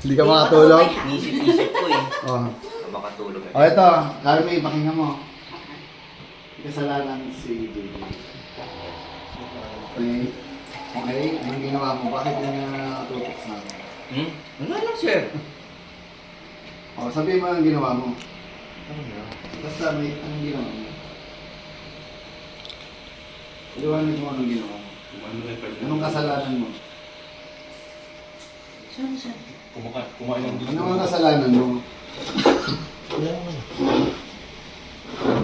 Hindi ka makatulog? Nisip-isip ko eh. Oh. Makatulog O ito, Carmi, pakinggan mo. Kasalanan si Baby. Okay. Okay, anong ginawa mo? Bakit yung natutok sa akin? Wala lang, sir. O, sabihin mo ang ginawa mo. Ano na? Basta may anong ginawa mo. Iwanan mo anong ginawa mo. Anong kasalanan mo? Saan? Kumain ng Ano ang kasalanan mo?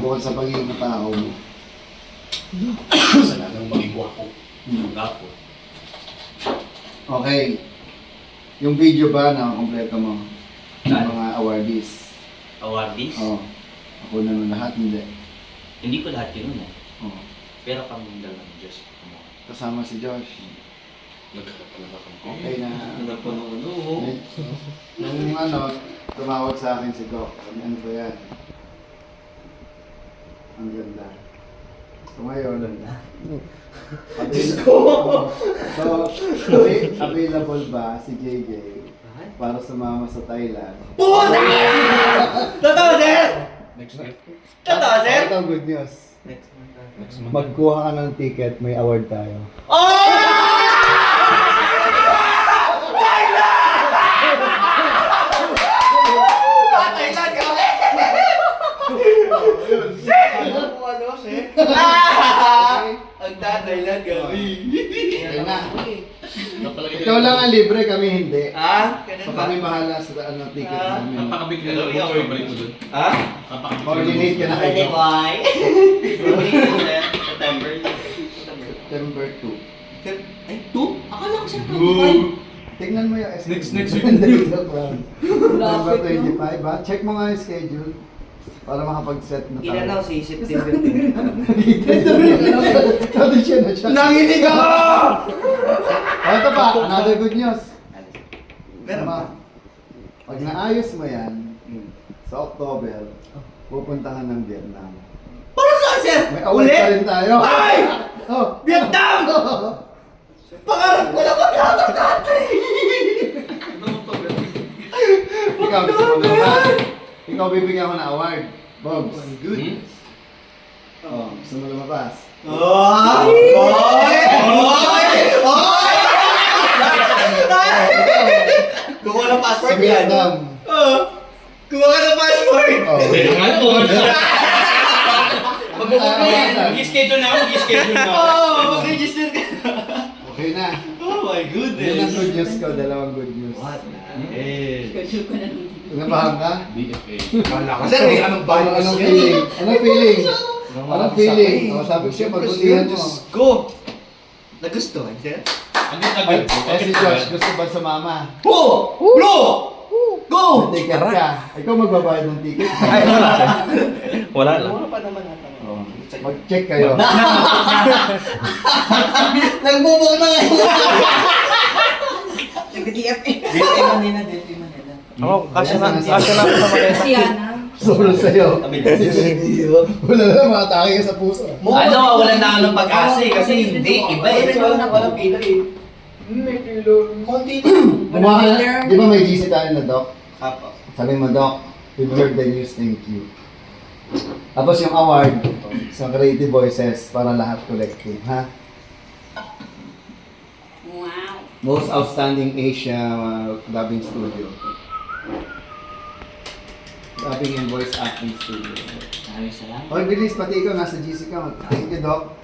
Bukod sa pagiging tao mo. Kasalanan maging guwapo. Guwapo. Okay. Yung video ba na kompleto mo? Yung Saan? mga awardees. Awardees? Oo. Ako na nun lahat, hindi. Hindi ko lahat yun eh. Oo. Pero kami dalang Diyos. Kasama si Josh. Okay na. Ano po nung Nung ano, tumawag sa akin si Doc. Sabi, ano ba yan? Ang ganda. So ngayon, available ba si JJ para sumama sa Thailand? Puta! Totoo, sir! Next week. Totoo, sir! Ito ang good news. Next month. Magkuha ka ng ticket, may award tayo. Thailand kami! Ano, sir? Ang Thailand kami. Okay na. Ikaw lang ang libre, kami hindi. Ganun So ba? kami bahala sa ticket namin. Napakabig na lang ako yung balik mo dun. Coordinate ka na Pwede, kayo. boy. September. September 2. Ay, 2? Akala ko sir 25. Tingnan mo yung schedule. Next week. November 25 ba? Check mo nga yung schedule para makapag-set na tayo. Inanaw si September 2. Sabi siya na siya. Nanginig ako! Ito pa, another good news. Meron ba? Pag naayos mo yan, sa October, pupunta ka ng Vietnam. Para saan, sir? May award pa rin tayo. Ay! Oh. Vietnam! Pangarap ko na magkakakatay! Ikaw, gusto mo lumabas. Ikaw bibigyan ko ng award. Bogs. Good. Oh, gusto mo lumabas. Oy! Kuha ng passport Sa yan. Vietnam. Kuha ka ng passport! Oh. Mag-schedule na ako, mag-schedule na ako. Mag-register ka. Okay na. Oh my Yun goodness. ang good news ko, dalawang good news. What? Eh. Nabahan ka? BFA. Kala ko, sir, anong Anong feeling? Anong feeling? Anong feeling? Oh, sabi ko siya, magbutihan mo. Go! Nagustuhan, sir? Hindi Ay, si Josh, gusto ba sumama? Go! Bro! Go! May ticket ka. Ikaw magbabayad ng ticket. Wala lang. Mura pa naman ata. Oh, mag-check kayo. Nagbubok na ngayon. Nag-DFA. DP Manila, DP Manila. Ako, kasya na ako sa mga Siana. Sobrang sa'yo. Kabila. Wala na lang, mga atake ka sa puso. Ano, wala na ako ng pag-asa eh, kasi hindi, iba eh. Walang pila eh. May pila. Konti na. Kumuha ka na, di ba may GC tayo na, Doc? Apo. Sabi mo, Doc, we've heard the news, thank you. Tapos yung award sa Creative Voices para lahat collective, ha? Wow. Most Outstanding Asia Dubbing Studio. Dubbing and Voice Acting Studio. Maraming salamat. Okay, bilis, pati ikaw, nasa GC ka. Thank you, Doc.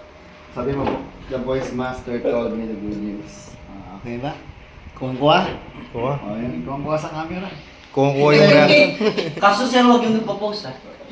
Sabi mo, the voice master told me the good news. Okay ba? Kuha? Kuha. O, yan, kuha sa camera. Kuha yung reaction. Kaso sir, huwag yung nagpo-post ah.